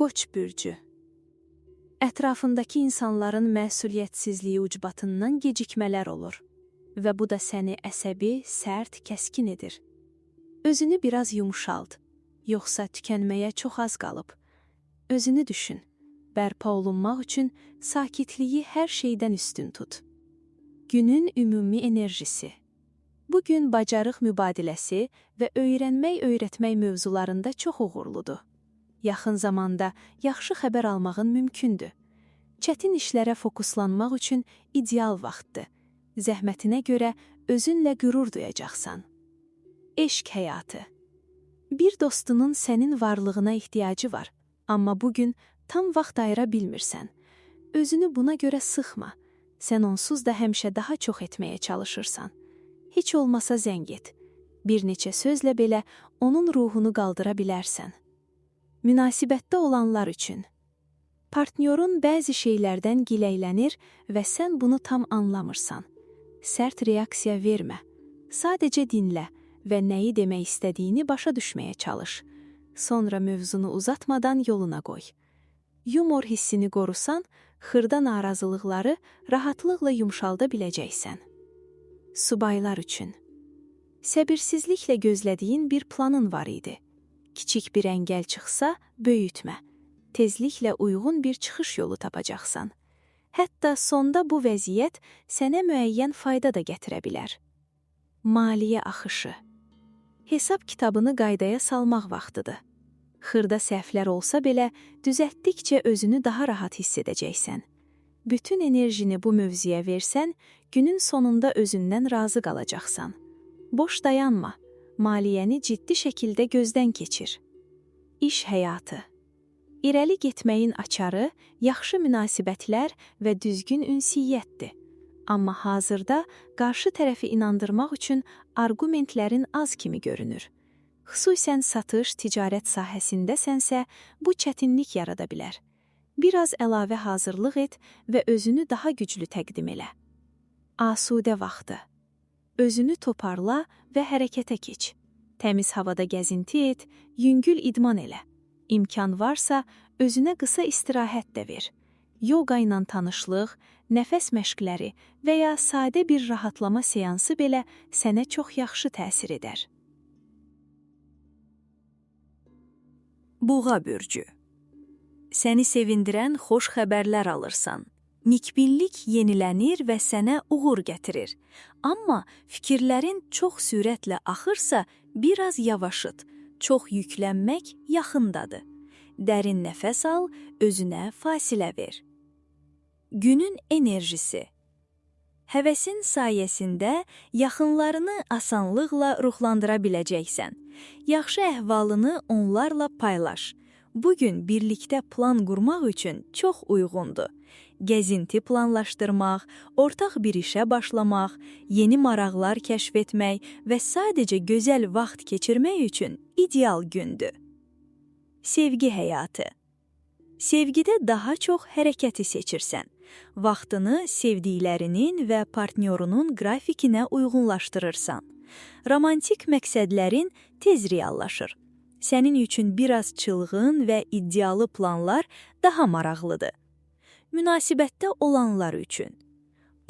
Qoç bürcü. Ətrafındakı insanların məsuliyyətsizliyi ucbatından gecikmələr olur və bu da səni əsəbi, sərt, kəskin edir. Özünü biraz yumşalt, yoxsa tükənməyə çox az qalıb. Özünü düşün, bərpa olunmaq üçün sakitliyi hər şeydən üstün tut. Günün ümumi enerjisi. Bugün bacarıq mübadiləsi və öyrənmək-öyrətmək mövzularında çox uğurludur. Yaxın zamanda yaxşı xəbər almağın mümkündür. Çətin işlərə fokuslanmaq üçün ideal vaxtdır. Zəhmətinə görə özünlə qürur duyacaqsan. Eşq həyatı. Bir dostunun sənin varlığına ehtiyacı var, amma bugün tam vaxt ayıra bilmirsən. Özünü buna görə sıxma. Sən onsuz da həmişə daha çox etməyə çalışırsan. Heç olmasa zəng et. Bir neçə sözlə belə onun ruhunu qaldıra bilərsən. Münasibətdə olanlar üçün. Partnyorun bəzi şeylərdən giləylənir və sən bunu tam anlamırsan. Sərt reaksiya vermə. Sadəcə dinlə və nəyi demək istədiyini başa düşməyə çalış. Sonra mövzunu uzatmadan yoluna qoy. Yumor hissini qorusan, xırda narazılıqları rahatlıqla yumşalda biləcəksən. Subaylar üçün. Səbirsizliklə gözlədiyin bir planın var idi. Kiçik bir əngəl çıxsa, böyütmə. Tezliklə uyğun bir çıxış yolu tapacaqsan. Hətta sonda bu vəziyyət sənə müəyyən fayda da gətirə bilər. Maliyyə axışı. Hesab kitabını qaydaya salmaq vaxtıdır. Xırda səhvlər olsa belə, düzəltdikcə özünü daha rahat hiss edəcəksən. Bütün enerjini bu mövzuya versən, günün sonunda özündən razı qalacaqsan. Boş dayanma. Maliyyəni ciddi şəkildə gözdən keçir. İş həyatı. İrəli getməyin açarı, yaxşı münasibətlər və düzgün ünsiyyətdir. Amma hazırda qarşı tərəfi inandırmaq üçün arqumentlərin az kimi görünür. Xüsusən satış, ticarət sahəsindəsənsə, bu çətinlik yarada bilər. Biraz əlavə hazırlıq et və özünü daha güclü təqdim elə. Asudə vaxtı. Özünü toparla və hərəkətə keç. Təmiz havada gəzinti et, yüngül idman elə. İmkan varsa, özünə qısa istirahət də ver. Yoga ilə tanışlıq, nəfəs məşqləri və ya sadə bir rahatlama seansı belə sənə çox yaxşı təsir edər. Buğa bürcü. Səni sevindirən xoş xəbərlər alırsan. Nikbinlik yenilənir və sənə uğur gətirir. Amma fikirlərin çox sürətlə axırsa, biraz yavaşıt. Çox yüklənmək yaxındadır. Dərin nəfəs al, özünə fasilə ver. Günün enerjisi. Həvəsin sayəsində yaxınlarını asanlıqla ruhlandıra biləcəksən. Yaxşı əhvalını onlarla paylaş. Bugün birlikdə plan qurmaq üçün çox uyğundur. Gəzinti planlaşdırmaq, ortaq bir işə başlamaq, yeni maraqlar kəşf etmək və sadəcə gözəl vaxt keçirmək üçün ideal gündür. Sevgi həyatı. Sevgidə daha çox hərəkəti seçirsən. Vaxtını sevdiklərinin və partnyorunun qrafikinə uyğunlaşdırırsan. Romantik məqsədlərin tez reallaşır. Sənin üçün biraz çılğın və iddialı planlar daha maraqlıdır. Münasibətdə olanlar üçün.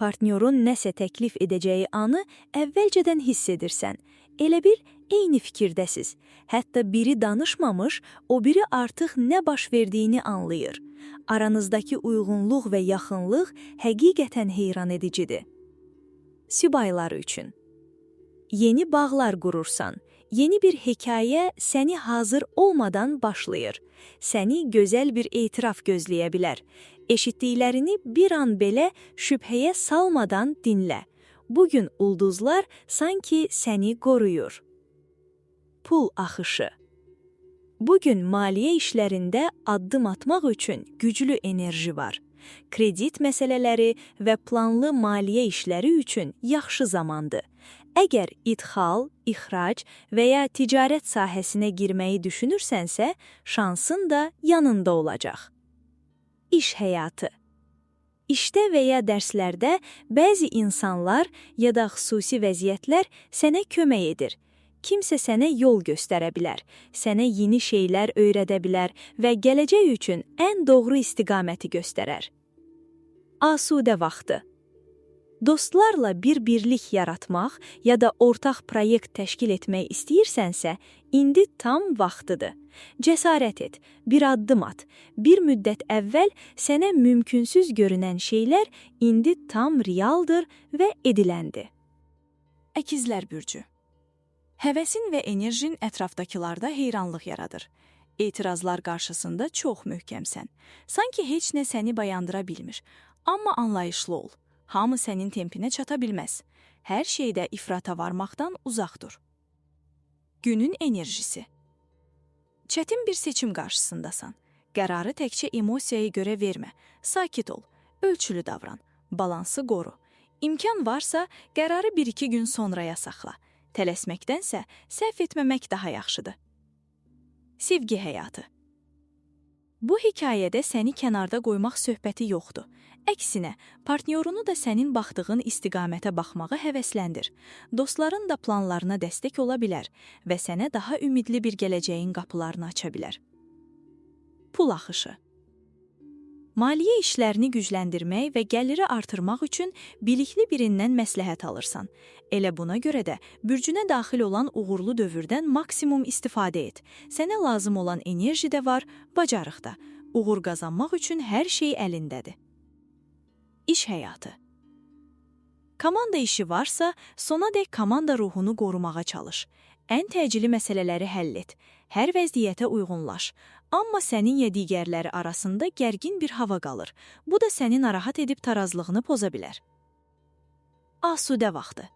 Partnyorun nəsə təklif edəcəyi anı əvvəlcədən hiss edirsən. Elə bil, eyni fikirdəsiz. Hətta biri danışmamış, o biri artıq nə baş verdiyini anlayır. Aranızdakı uyğunluq və yaxınlıq həqiqətən heyran edicidir. Subaylar üçün. Yeni bağlar qurursan. Yeni bir hekayə səni hazır olmadan başlayır. Səni gözəl bir etiraf gözləyə bilər. Eşitdiklərini bir an belə şübhəyə salmadan dinlə. Bugün ulduzlar sanki səni qoruyur. Pul axışı. Bugün maliyyə işlərində addım atmaq üçün güclü enerji var. Kredit məsələləri və planlı maliyyə işləri üçün yaxşı zamandır. Əgər idxal, ixrac və ya ticarət sahəsinə girməyi düşünürsənsə, şansın da yanında olacaq. İş həyatı. İşdə və ya dərslərdə bəzi insanlar ya da xüsusi vəziyyətlər sənə kömək edir. Kimsə sənə yol göstərə bilər, sənə yeni şeylər öyrədə bilər və gələcək üçün ən doğru istiqaməti göstərər. Asudə vaxtı. Dostlarla bir birlik yaratmaq ya da ortaq proyekt təşkil etmək istəyirsənsə, indi tam vaxtıdır. Cəsarət et, bir addım at. Bir müddət əvvəl sənə mümkünsüz görünən şeylər indi tam realdır və ediləndir. Əkizlər bürcü. Həvəsin və enerjin ətrafdakılarda heyranlıq yaradır. Etirazlar qarşısında çox möhkəmsən. Sanki heç nə səni bayandıra bilmir. Amma anlayışlı ol. Hamı sənin tempinə çata bilməz. Hər şeydə ifrata varmaqdan uzaq dur. Günün enerjisi. Çətin bir seçim qarşısındasan. Qərarı təkcə emosiyaya görə vermə. Sakit ol, ölçülü davran, balansı qoru. İmkan varsa, qərarı 1-2 gün sonraya saxla. Tələsməkdənsə, səhv etməmək daha yaxşıdır. Sevgi həyatı. Bu hekayədə səni kənarda qoymaq söhbəti yoxdur. Əksinə, partnyorunu da sənin baxdığın istiqamətə baxmağa həvəsləndir. Dostların da planlarına dəstək ola bilər və sənə daha ümidli bir gələcəyin qapılarını aça bilər. Pul axışı. Maliyyə işlərini gücləndirmək və gəliri artırmaq üçün bilikli birindən məsləhət alırsan. Elə buna görə də bürcünə daxil olan uğurlu dövrdən maksimum istifadə et. Sənə lazım olan enerji də var, bacarıq da. Uğur qazanmaq üçün hər şey əlindədir. İş həyatı. Komanda işi varsa, sonadək komanda ruhunu qorumağa çalış. Ən təcili məsələləri həll et. Hər vəziyyətə uyğunlaş. Amma səninlə digərləri arasında gərgin bir hava qalır. Bu da səni narahat edib tarazlığını poza bilər. Asudə vaxtı.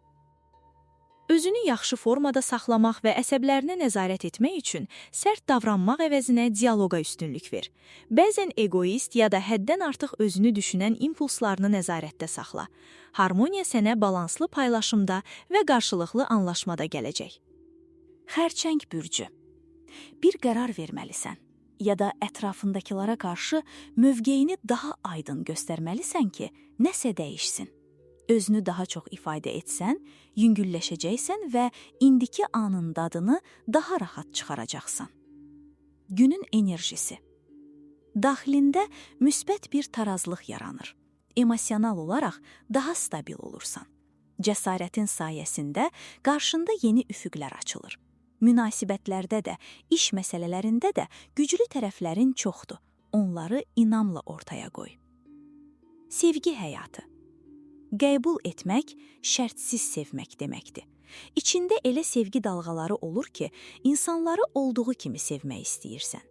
Özünü yaxşı formada saxlamaq və əsəblərinə nəzarət etmək üçün sərt davranmaq əvəzinə dialoqa üstünlük ver. Bəzən egoist ya da həddən artıq özünü düşünən impulslarını nəzarətdə saxla. Harmoniya sənə balanslı paylaşımda və qarşılıqlı anlaşmada gələcək. Xərçəng bürcü. Bir qərar verməlisən ya da ətrafındakılara qarşı mövqeyini daha aydın göstərməlisən ki, nəsə dəyişsin. Özünü daha çox ifadə etsən, yüngülləşəcəksən və indiki anın dadını daha rahat çıxaracaqsan. Günün enerjisi. Daxilində müsbət bir tarazlıq yaranır. Emosional olaraq daha stabil olursan. Cəsarətin sayəsində qarşında yeni üfüqlər açılır. Münasibətlərdə də, iş məsələlərində də güclü tərəflərin çoxdur. Onları inamla ortaya qoy. Sevgi həyatı. Qəbul etmək, şərtsiz sevmək deməkdir. İçində elə sevgi dalğaları olur ki, insanları olduğu kimi sevmək istəyirsən.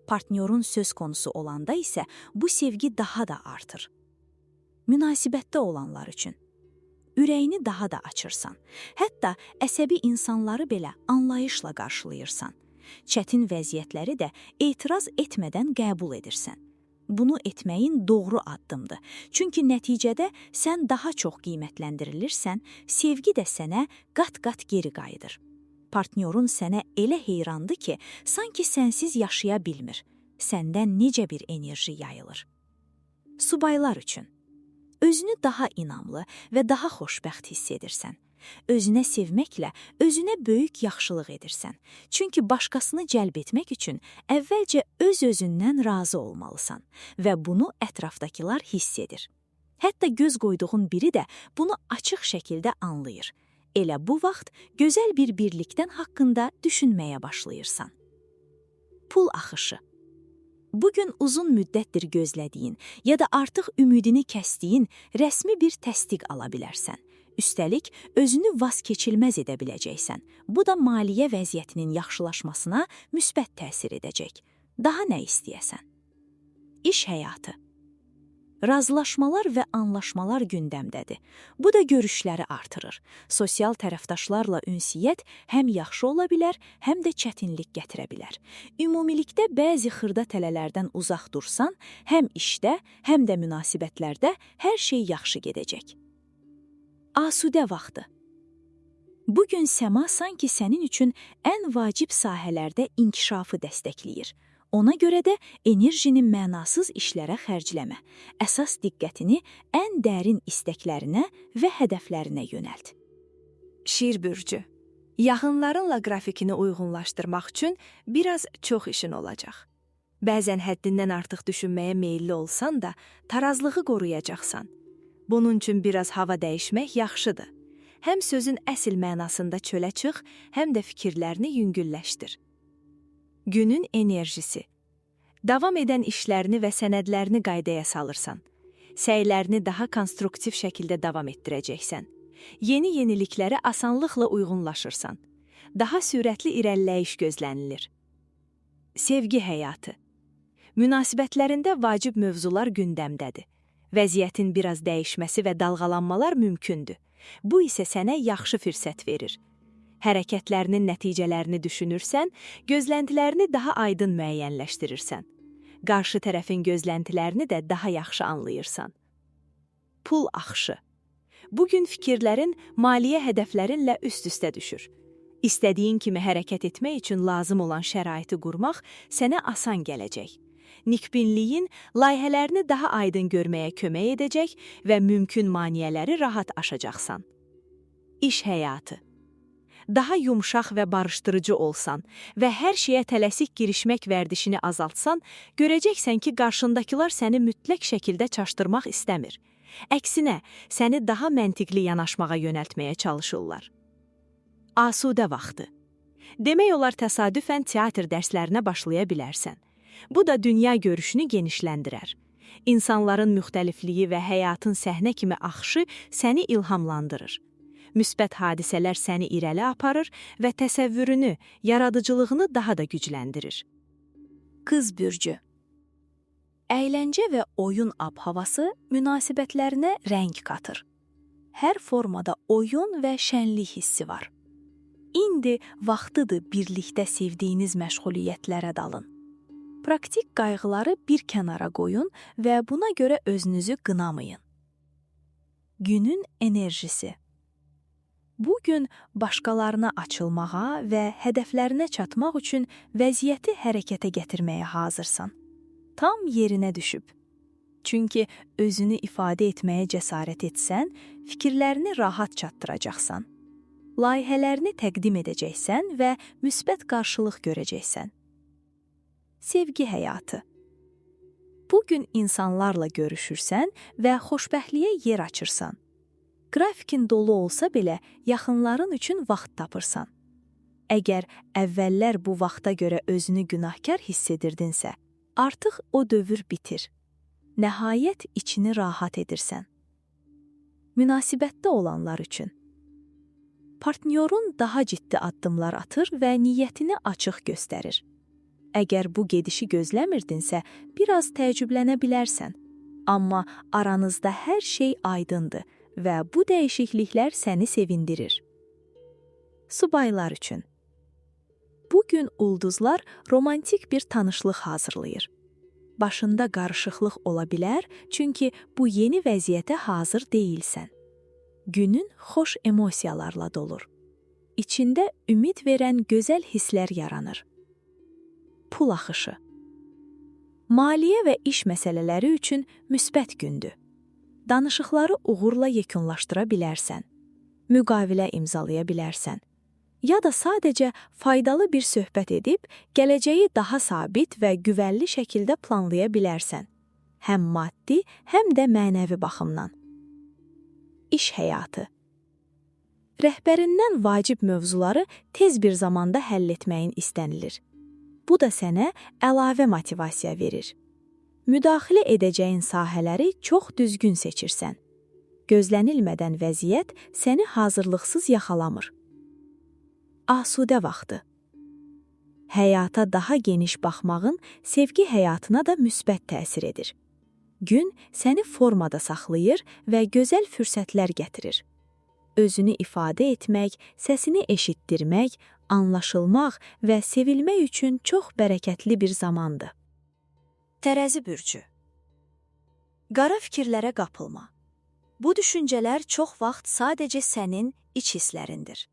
Partnyorun söz konusu olanda isə bu sevgi daha da artır. Münasibətdə olanlar üçün. Ürəyini daha da açırsan. Hətta əsəbi insanları belə anlayışla qarşılayırsan. Çətin vəziyyətləri də etiraz etmədən qəbul edirsən. Bunu etməyin doğru addımdır. Çünki nəticədə sən daha çox qiymətləndirilirsən, sevgi də sənə qat-qat geri qayıdır. Partnyorun sənə elə heyrandır ki, sanki sənsiz yaşaya bilmir. Səndən necə bir enerji yayılır. Subaylar üçün. Özünü daha inamlı və daha xoşbəxt hiss edirsən. Özünə sevməklə özünə böyük yaxşılıq edirsən. Çünki başqasını cəlb etmək üçün əvvəlcə öz-özündən razı olmalısan və bunu ətrafdakılar hiss edir. Hətta göz qoyduğun biri də bunu açıq şəkildə anlayır. Elə bu vaxt gözəl bir birlikdən haqqında düşünməyə başlayırsan. Pul axışı. Bugün uzun müddətdir gözlədiyin ya da artıq ümidini kəsdiyin rəsmi bir təsdiq ala bilərsən. Üstəlik, özünü vazkeçilməz edə biləcəksən. Bu da maliyyə vəziyyətinin yaxşılaşmasına müsbət təsir edəcək. Daha nə istəyəsən? İş həyatı. Razılaşmalar və anlaşmalar gündəmdədir. Bu da görüşləri artırır. Sosial tərəfdaşlarla ünsiyyət həm yaxşı ola bilər, həm də çətinlik gətirə bilər. Ümumilikdə bəzi xırda tələlərdən uzaq dursan, həm işdə, həm də münasibətlərdə hər şey yaxşı gedəcək. Asudə vaxtı. Bugün səma sanki sənin üçün ən vacib sahələrdə inkişafı dəstəkləyir. Ona görə də enerjini mənasız işlərə xərcləmə. Əsas diqqətini ən dərin istəklərinə və hədəflərinə yönəlt. Şir bürcü. Yaxınlarınla qrafikini uyğunlaşdırmaq üçün biraz çox işin olacaq. Bəzən həddindən artıq düşünməyə meyilli olsan da, tarazlığı qoruyacaqsan. Bunun üçün biraz hava dəyişmək yaxşıdır. Həm sözün əsl mənasında çölə çıx, həm də fikirlərini yüngülləşdir. Günün enerjisi. Davam edən işlərini və sənədlərini qaydaya salırsan. Səylərini daha konstruktiv şəkildə davam etdirəcəksən. Yeni yeniliklərə asanlıqla uyğunlaşırsan. Daha sürətli irəliləyiş gözlənilir. Sevgi həyatı. Münasibətlərində vacib mövzular gündəmdədir. Vəziyyətin biraz dəyişməsi və dalğalanmalar mümkündür. Bu isə sənə yaxşı fürsət verir. Hərəkətlərinin nəticələrini düşünürsən, gözləntilərini daha aydın müəyyənləşdirirsən. Qarşı tərəfin gözləntilərini də daha yaxşı anlayırsan. Pul axışı. Bugün fikirlərin maliyyə hədəflərinlə üst-üstə düşür. İstədiyin kimi hərəkət etmək üçün lazım olan şəraiti qurmaq sənə asan gələcək. Nikbinliyin layihələrini daha aydın görməyə kömək edəcək və mümkün maneələri rahat aşacaqsan. İş həyatı. Daha yumşaq və barışdırıcı olsan və hər şeyə tələsik girişmək vərdişini azaltsan, görəcəksən ki, qarşındakılar səni mütləq şəkildə çaşdırmaq istəmir. Əksinə, səni daha məntiqli yanaşmağa yönəltməyə çalışırlar. Asudə vaxtı. Demək olar təsadüfən teatr dərslərinə başlaya bilərsən. Bu da dünya görüşünü genişləndirər. İnsanların müxtəlifliyi və həyatın səhnə kimi axışı səni ilhamlandırır. Müsbət hadisələr səni irəli aparır və təsəvvürünü, yaradıcılığını daha da gücləndirir. Qız bürcü. Əyləncə və oyun ab-havası münasibətlərinə rəng qatır. Hər formada oyun və şənlik hissi var. İndi vaxtıdır birlikdə sevdiyiniz məşğuliyyətlərə dalın. Praktik qayğıları bir kənara qoyun və buna görə özünüzü qınamayın. Günün enerjisi. Bu gün başqalarına açılmağa və hədəflərinə çatmaq üçün vəziyyəti hərəkətə gətirməyə hazırsan. Tam yerinə düşüb. Çünki özünü ifadə etməyə cəsarət etsən, fikirlərini rahat çatdıracaqsan. Layihələrini təqdim edəcəksən və müsbət qarşılıq görəcəksən. Sevgi həyatı. Bugün insanlarla görüşürsən və xoşbəxtliyə yer açırsan. Qrafikin dolu olsa belə, yaxınların üçün vaxt tapırsan. Əgər əvvəllər bu vaxta görə özünü günahkar hiss edirdinsə, artıq o dövr bitir. Nəhayət içini rahat edirsən. Münasibətdə olanlar üçün. Partnyorun daha ciddi addımlar atır və niyyətini açıq göstərir. Əgər bu gedişi gözləmirdinsə, biraz təəccüblənə bilərsən. Amma aranızda hər şey aydındır və bu dəyişikliklər səni sevindirir. Subaylar üçün. Bugün ulduzlar romantik bir tanışlıq hazırlayır. Başında qarışıqlıq ola bilər, çünki bu yeni vəziyyətə hazır deyilsən. Günün xoş emosiyalarla dolur. İçində ümid verən gözəl hisslər yaranır. Pul axışı. Maliyyə və iş məsələləri üçün müsbət gündür. Danışıqları uğurla yekunlaşdıra bilərsən. Müqavilə imzalaya bilərsən. Ya da sadəcə faydalı bir söhbət edib, gələcəyi daha sabit və güvənli şəkildə planlaya bilərsən. Həm maddi, həm də mənəvi baxımdan. İş həyatı. Rəhbərindən vacib mövzuları tez bir zamanda həll etməyin istənilir. Bu da sənə əlavə motivasiya verir. Müdaxilə edəcəyin sahələri çox düzgün seçirsən. Gözlənilmədən vəziyyət səni hazırlıqsız yaxalamır. Asudə vaxtı. Həyata daha geniş baxmağın sevgi həyatına da müsbət təsir edir. Gün səni formada saxlayır və gözəl fürsətlər gətirir. Özünü ifadə etmək, səsini eşitdirmək, anlaşılmaq və sevilmək üçün çox bərəkətli bir zamandır. Tərəzi bürcü. Qara fikirlərə qapılma. Bu düşüncələr çox vaxt sadəcə sənin iç hisslərindir.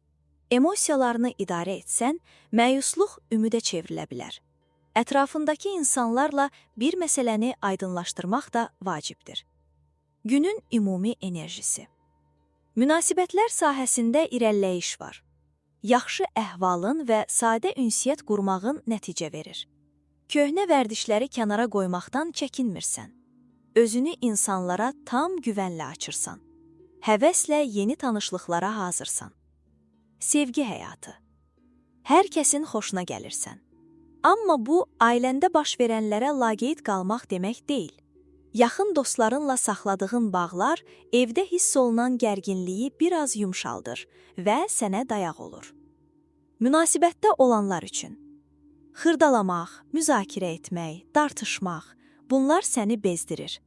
Emosiyalarını idarə etsən, məyusluq ümidə çevrilə bilər. Ətrafındakı insanlarla bir məsələni aydınlaşdırmaq da vacibdir. Günün ümumi enerjisi. Münasibətlər sahəsində irəliləyiş var. yaxşı əhvalın və sadə ünsiyyət qurmağın nəticə verir. Köhnə vərdişləri kənara qoymaqdan çəkinmirsən. Özünü insanlara tam güvənlə açırsan. Həvəslə yeni tanışlıqlara hazırsan. Sevgi həyatı. Hər kəsin xoşuna gəlirsən. Amma bu, ailəndə baş verənlərə laqeyd qalmaq demək deyil. Yaxın dostlarınla saxladığın bağlar evdə hiss olunan gərginliyi biraz yumşaldır və sənə dayaq olur. Münasibətdə olanlar üçün. Xırdalamaq, müzakirə etmək, dartışmaq, bunlar səni bezdirir.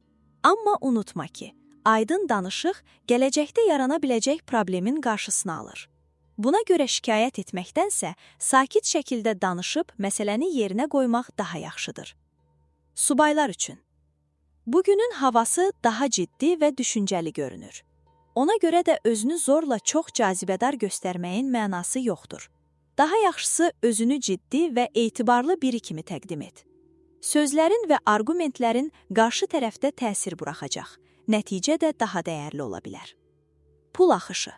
Amma unutma ki, aydın danışıq gələcəkdə yarana biləcək problemin qarşısını alır. Buna görə şikayət etməkdənsə, sakit şəkildə danışıb məsələni yerinə qoymaq daha yaxşıdır. Subaylar üçün. Bugünün havası daha ciddi və düşüncəli görünür. Ona görə də özünü zorla çox cazibədar göstərməyin mənası yoxdur. Daha yaxşısı özünü ciddi və etibarlı biri kimi təqdim et. Sözlərin və arqumentlərin qarşı tərəfdə təsir buraxacaq, nəticə də daha dəyərli ola bilər. Pul axışı.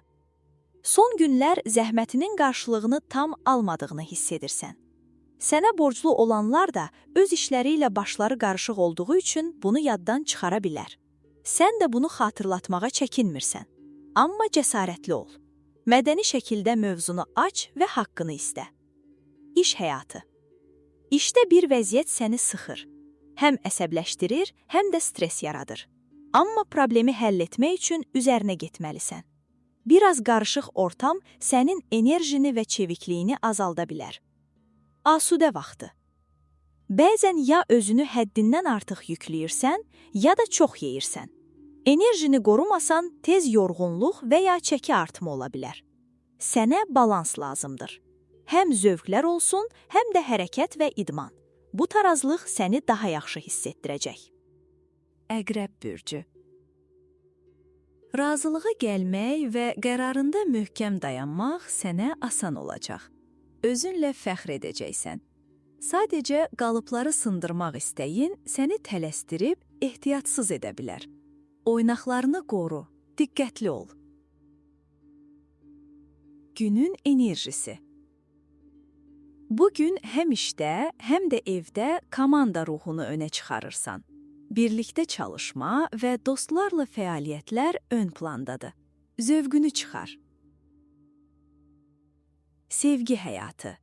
Son günlər zəhmətinin qarşılığını tam almadığını hiss edirsən. Sənə borclu olanlar da öz işləri ilə başları qarışıq olduğu üçün bunu yaddan çıxara bilər. Sən də bunu xatırlatmağa çəkinmirsən. Amma cəsarətli ol. Mədəni şəkildə mövzunu aç və haqqını istə. İş həyatı. İşdə bir vəziyyət səni sıxır. Həm əsəbləşdirir, həm də stres yaradır. Amma problemi həll etmək üçün üzərinə getməlisən. Biraz qarışıq ortam sənin enerjini və çevikliyini azalda bilər. Asudə vaxtı. Bəzən ya özünü həddindən artıq yükləyirsən, ya da çox yeyirsən. Enerjini qorumasan, tez yorğunluq və ya çəki artımı ola bilər. Sənə balans lazımdır. Həm zövqlər olsun, həm də hərəkət və idman. Bu tarazlıq səni daha yaxşı hiss etdirəcək. Əqrəb bürcü. Razılığa gəlmək və qərarında möhkəm dayanmaq sənə asan olacaq. Özünlə fəxr edəcəksən. Sadəcə qalıbları sındırmaq istəyin səni tələsdirib ehtiyatsız edə bilər. Oynaqlarını qoru, diqqətli ol. Günün enerjisi. Bugün həm işdə, həm də evdə komanda ruhunu önə çıxarırsan. Birlikdə çalışma və dostlarla fəaliyyətlər ön plandadır. Zövqünü çıxar. Sevgi həyatı.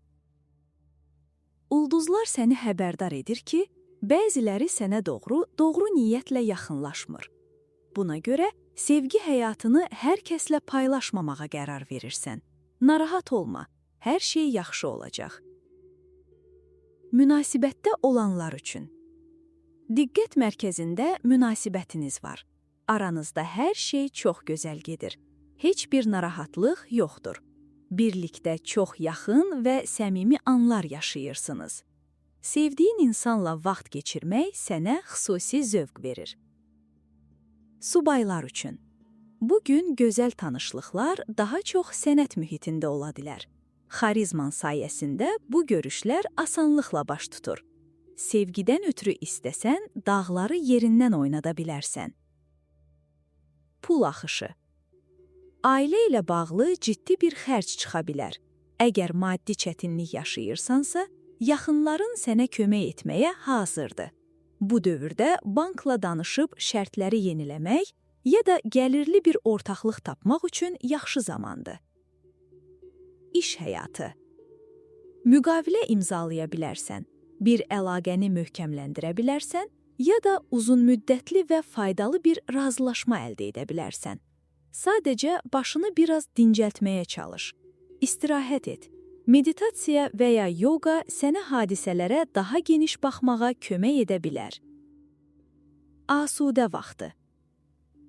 Ulduzlar səni xəbərdar edir ki, bəziləri sənə doğru niyyətlə yaxınlaşmır. Buna görə sevgi həyatını hər kəslə paylaşmamağa qərar verirsən. Narahat olma, hər şey yaxşı olacaq. Münasibətdə olanlar üçün. Diqqət mərkəzində münasibətiniz var. Aranızda hər şey çox gözəl gedir. Heç bir narahatlıq yoxdur. Birlikdə çox yaxın və səmimi anlar yaşayırsınız. Sevdiyin insanla vaxt keçirmək sənə xüsusi zövq verir. Subaylar üçün. Bugün gözəl tanışlıqlar daha çox sənət mühitində ola bilər. Xarizman sayəsində bu görüşlər asanlıqla baş tutur. Sevgidən ötürü istəsən, dağları yerindən oynada bilərsən. Pul axışı. Ailə ilə bağlı ciddi bir xərc çıxa bilər. Əgər maddi çətinlik yaşayırsansa, yaxınların sənə kömək etməyə hazırdır. Bu dövrdə bankla danışıb şərtləri yeniləmək ya da gəlirli bir ortaqlıq tapmaq üçün yaxşı zamandır. İş həyatı. Müqavilə imzalaya bilərsən, bir əlaqəni möhkəmləndirə bilərsən ya da uzunmüddətli və faydalı bir razılaşma əldə edə bilərsən. Sadəcə başını biraz dincəltməyə çalış. İstirahət et. Meditasiya və ya yoga sənə hadisələrə daha geniş baxmağa kömək edə bilər. Asudə vaxtı.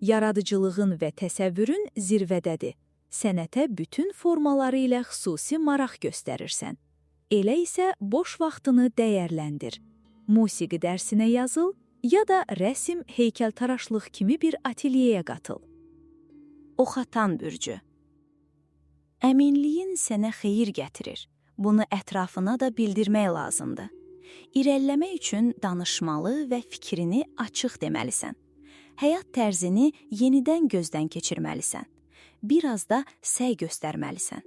Yaradıcılığın və təsəvvürün zirvədədir. Sənətə bütün formaları ilə xüsusi maraq göstərirsən. Elə isə boş vaxtını dəyərləndir. Musiqi dərsinə yazıl ya da rəsm, heykəltaraşlıq kimi bir atelyeyə qatıl. Oxatan bürcü. Əminliyin sənə xeyir gətirir. Bunu ətrafına da bildirmək lazımdır. İrəliləmək üçün danışmalı və fikrini açıq deməlisən. Həyat tərzini yenidən gözdən keçirməlisən. Biraz da səy göstərməlisən.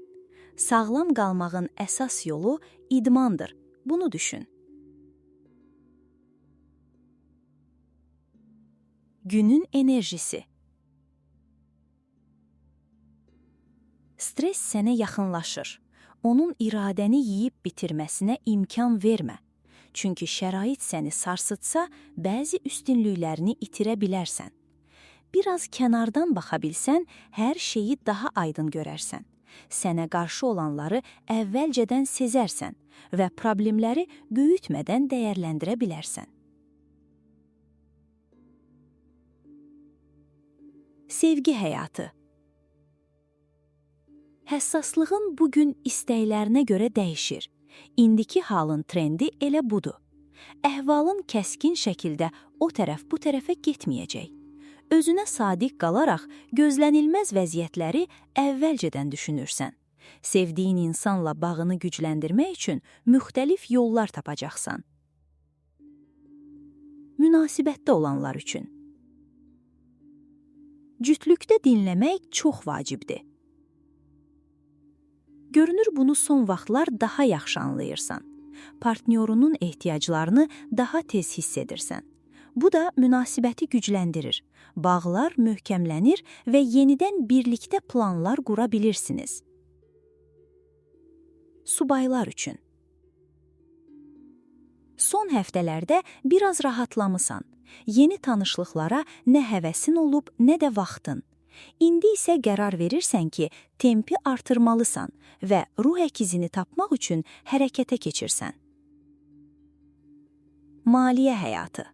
Sağlam qalmağın əsas yolu idmandır. Bunu düşün. Günün enerjisi. Stres sənə yaxınlaşır. Onun iradəni yeyib bitirməsinə imkan vermə. Çünki şərait səni sarsıtsa, bəzi üstünlüklərini itirə bilərsən. Biraz kənardan baxa bilsən, hər şeyi daha aydın görərsən. Sənə qarşı olanları əvvəlcədən sezərsən və problemləri böyütmədən dəyərləndirə bilərsən. Sevgi həyatı. Həssaslığın bugün istəklərinə görə dəyişir. İndiki halın trendi elə budur. Əhvalın kəskin şəkildə o tərəf bu tərəfə getməyəcək. Özünə sadiq qalaraq gözlənilməz vəziyyətləri əvvəlcədən düşünürsən. Sevdiyin insanla bağını gücləndirmək üçün müxtəlif yollar tapacaqsan. Münasibətdə olanlar üçün. Cütlükdə dinləmək çox vacibdir. Görünür bunu son vaxtlar daha yaxşı anlayırsan. Partnyorunun ehtiyaclarını daha tez hiss edirsən. Bu da münasibəti gücləndirir. Bağlar möhkəmlənir və yenidən birlikdə planlar qura bilirsiniz. Subaylar üçün. Son həftələrdə biraz rahatlamısan. Yeni tanışlıqlara nə həvəsin olub, nə də vaxtın. İndi isə qərar verirsən ki, tempi artırmalısan və ruh əkizini tapmaq üçün hərəkətə keçirsən. Maliyyə həyatı.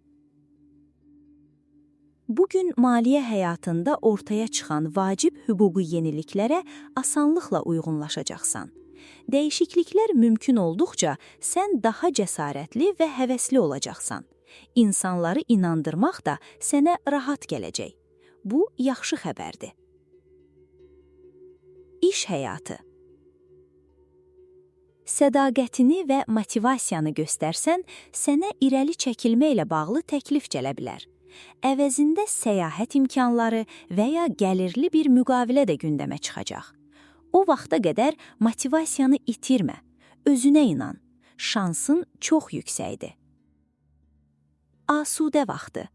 Bugün maliyyə həyatında ortaya çıxan vacib hüquqi yeniliklərə asanlıqla uyğunlaşacaqsan. Dəyişikliklər mümkün olduqca sən daha cəsarətli və həvəsli olacaqsan. İnsanları inandırmaq da sənə rahat gələcək. Bu, yaxşı xəbərdir. İş həyatı. Sədaqətini və motivasiyanı göstərsən, sənə irəli çəkilmə ilə bağlı təklif gələ bilər. Əvəzində səyahət imkanları və ya gəlirli bir müqavilə də gündəmə çıxacaq. O vaxta qədər motivasiyanı itirmə, özünə inan. Şansın çox yüksəkdir. Asudə vaxtı.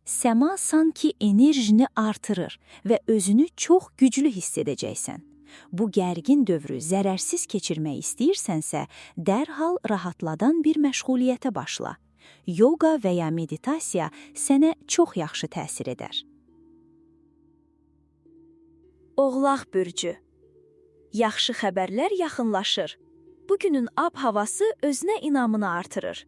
Səma sanki enerjini artırır və özünü çox güclü hiss edəcəksən. Bu gərgin dövrü zərərsiz keçirmək istəyirsənsə, dərhal rahatladan bir məşğuliyyətə başla. Yoga və ya meditasiya sənə çox yaxşı təsir edər. Oğlaq bürcü. Yaxşı xəbərlər yaxınlaşır. Bugünün ab-havası özünə inamını artırır.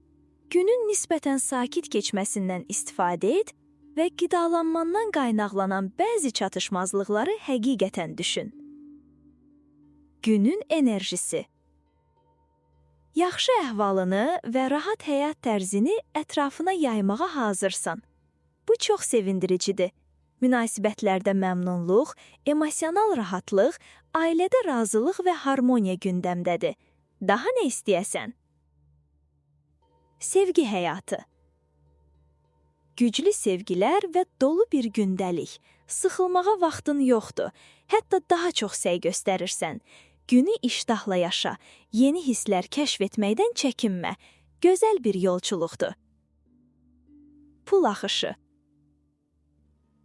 Günün nisbətən sakit keçməsindən istifadə et və qidalanmandan qaynaqlanan bəzi çatışmazlıqları həqiqətən düşün. Günün enerjisi. Yaxşı əhvalını və rahat həyat tərzini ətrafına yaymağa hazırsan. Bu çox sevindiricidir. Münasibətlərdə məmnunluq, emosional rahatlıq, ailədə razılıq və harmoniya gündəmdədir. Daha nə istəyəsən? Sevgi həyatı. Güclü sevgilər və dolu bir gündəlik. Sıxılmağa vaxtın yoxdur. Hətta daha çox səy göstərirsən. Günü iştahla yaşa. Yeni hisslər kəşf etməkdən çəkinmə. Gözəl bir yolçuluqdur. Pul axışı.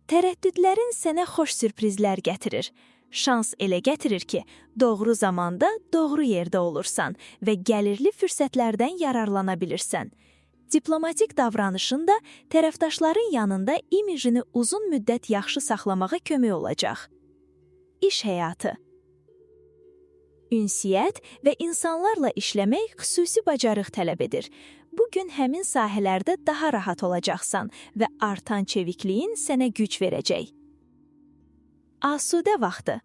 Tərəddüdlərin sənə xoş sürprizlər gətirir. Şans elə gətirir ki, doğru zamanda, doğru yerdə olursan və gəlirli fürsətlərdən yararlana bilirsən. Diplomatik davranışın da tərəfdaşların yanında imijini uzun müddət yaxşı saxlamağa kömək olacaq. İş həyatı. Ünsiyyət və insanlarla işləmək xüsusi bacarıq tələb edir. Bugün həmin sahələrdə daha rahat olacaqsan və artan çevikliyin sənə güc verəcək. Asudə vaxtı.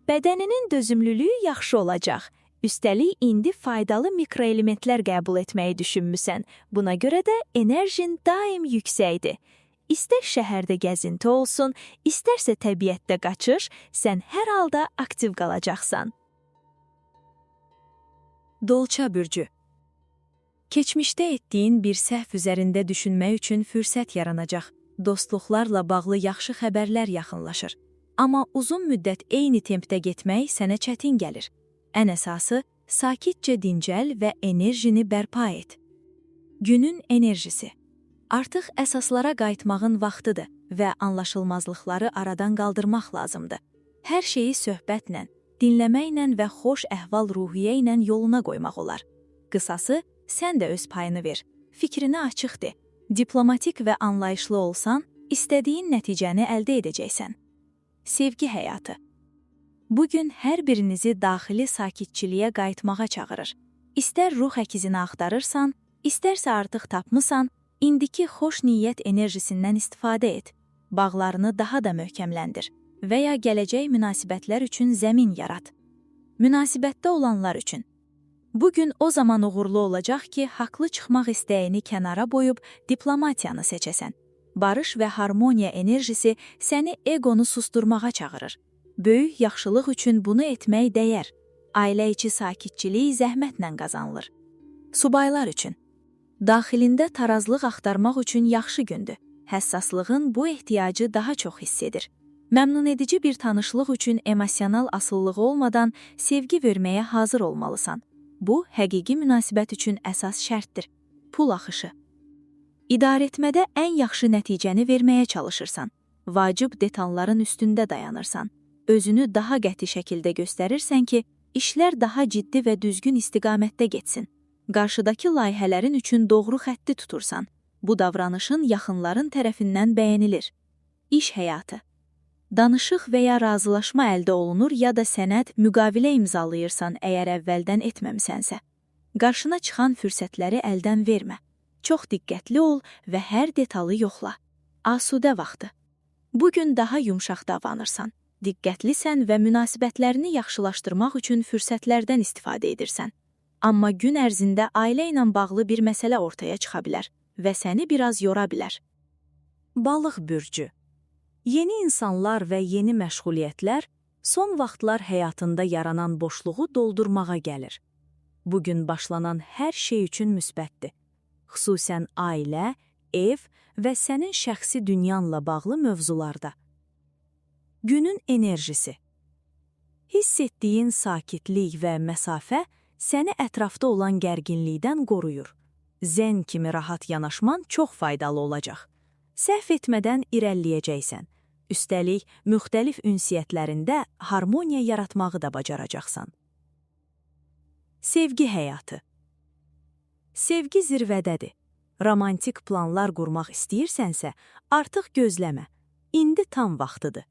Bədəninin dözümlülüyü yaxşı olacaq. Üstəlik, indi faydalı mikroelementlər qəbul etməyi düşünmüsən. Buna görə də enerjin daim yüksəkdir. İstər şəhərdə gəzinti olsun, istərsə təbiətdə qaçış, sən hər halda aktiv qalacaqsan. Dolça bürcü. Keçmişdə etdiyin bir səhv üzərində düşünmək üçün fürsət yaranacaq. Dostluqlarla bağlı yaxşı xəbərlər yaxınlaşır. Amma uzun müddət eyni tempdə getmək sənə çətin gəlir. Ən əsası, sakitcə dincəl və enerjini bərpa et. Günün enerjisi. Artıq əsaslara qayıtmağın vaxtıdır və anlaşılmazlıqları aradan qaldırmaq lazımdır. Hər şeyi söhbətlə, dinləməklə və xoş əhval-ruhiyyə ilə yoluna qoymaq olar. Qısası, sən də öz payını ver. Fikrini açıq de. Diplomatik və anlayışlı olsan, istədiyin nəticəni əldə edəcəksən. Sevgi həyatı. Bugün hər birinizi daxili sakitçiliyə qayıtmağa çağırır. İstər ruh əkizini axtarırsan, istərsə artıq tapmısan, indiki xoş niyyət enerjisindən istifadə et. Bağlarını daha da möhkəmləndir və ya gələcək münasibətlər üçün zəmin yarat. Münasibətdə olanlar üçün. Bugün o zaman uğurlu olacaq ki, haqlı çıxmaq istəyini kənara qoyub diplomatiyanı seçəsən. Barış və harmoniya enerjisi səni egonu susturmağa çağırır. Böyük yaxşılıq üçün bunu etmək dəyər. Ailə içi sakitçilik zəhmətlə qazanılır. Subaylar üçün. Daxilində tarazlıq axtarmaq üçün yaxşı gündür. Həssaslığın bu ehtiyacı daha çox hiss edir. Məmnun edici bir tanışlıq üçün emosional asılılığı olmadan sevgi verməyə hazır olmalısan. Bu, həqiqi münasibət üçün əsas şərtdir. Pul axışı. İdarəetmədə ən yaxşı nəticəni verməyə çalışırsan. Vacib detalların üstündə dayanırsan. Özünü daha qəti şəkildə göstərirsən ki, işlər daha ciddi və düzgün istiqamətdə getsin. Qarşıdakı layihələrin üçün doğru xətti tutursan. Bu davranışın yaxınların tərəfindən bəyənilir. İş həyatı. Danışıq və ya razılaşma əldə olunur ya da sənəd müqavilə imzalayırsan əgər əvvəldən etməmisənsə. Qarşına çıxan fürsətləri əldən vermə. Çox diqqətli ol və hər detalı yoxla. Asudə vaxtı. Bugün daha yumşaq davranırsan. Diqqətlisən və münasibətlərini yaxşılaşdırmaq üçün fürsətlərdən istifadə edirsən. Amma gün ərzində ailə ilə bağlı bir məsələ ortaya çıxa bilər və səni biraz yora bilər. Balıq bürcü. Yeni insanlar və yeni məşğuliyyətlər son vaxtlar həyatında yaranan boşluğu doldurmağa gəlir. Bugün başlanan hər şey üçün müsbətdir. Xüsusən ailə, ev və sənin şəxsi dünyanla bağlı mövzularda. Günün enerjisi. Hiss etdiyin sakitlik və məsafə səni ətrafda olan gərginlikdən qoruyur. Zen kimi rahat yanaşman çox faydalı olacaq. Səhv etmədən irəliləyəcəksən. Üstəlik, müxtəlif ünsiyyətlərində harmoniya yaratmağı da bacaracaqsan. Sevgi həyatı. Sevgi zirvədədir. Romantik planlar qurmaq istəyirsənsə, artıq gözləmə. İndi tam vaxtıdır.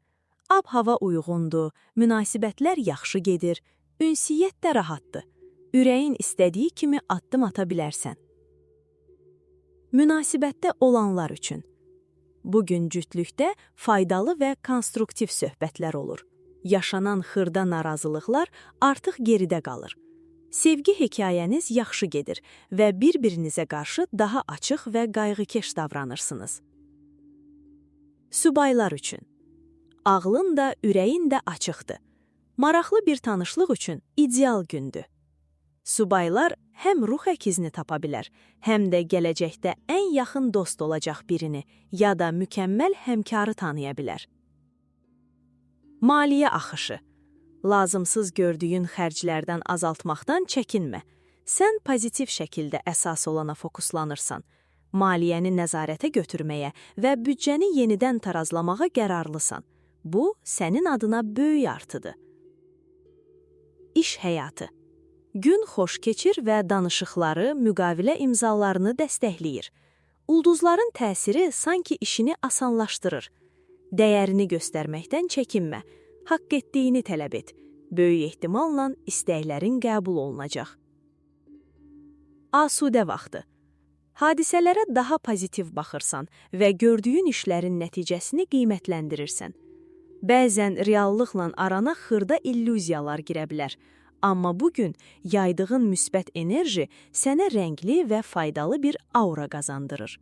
Ab-hava uyğundur, münasibətlər yaxşı gedir, ünsiyyət də rahatdır. Ürəyin istədiyi kimi addım ata bilərsən. Münasibətdə olanlar üçün. Bugün cütlükdə faydalı və konstruktiv söhbətlər olur. Yaşanan xırda narazılıqlar artıq geridə qalır. Sevgi hekayəniz yaxşı gedir və bir-birinizə qarşı daha açıq və qayğıkeş davranırsınız. Subaylar üçün. Ağlın da, ürəyin də açıqdır. Maraqlı bir tanışlıq üçün ideal gündür. Subaylar həm ruh əkizini tapa bilər, həm də gələcəkdə ən yaxın dost olacaq birini ya da mükəmməl həmkarı tanıya bilər. Maliyyə axışı. Lazımsız gördüyün xərclərdən azaltmaqdan çəkinmə. Sən pozitiv şəkildə əsas olana fokuslanırsan. Maliyyəni nəzarətə götürməyə və büdcəni yenidən tarazlamağa qərarlısan. Bu, sənin adına böyük artıdır. İş həyatı. Gün xoş keçir və danışıqları, müqavilə imzalarını dəstəkləyir. Ulduzların təsiri sanki işini asanlaşdırır. Dəyərini göstərməkdən çəkinmə. Haqq etdiyini tələb et. Böyük ehtimalla istəklərin qəbul olunacaq. Asudə vaxtı. Hadisələrə daha pozitiv baxırsan və gördüyün işlərin nəticəsini qiymətləndirirsən. Bəzən reallıqla arana xırda illüziyalar girə bilər. Amma bugün yaydığın müsbət enerji sənə rəngli və faydalı bir aura qazandırır.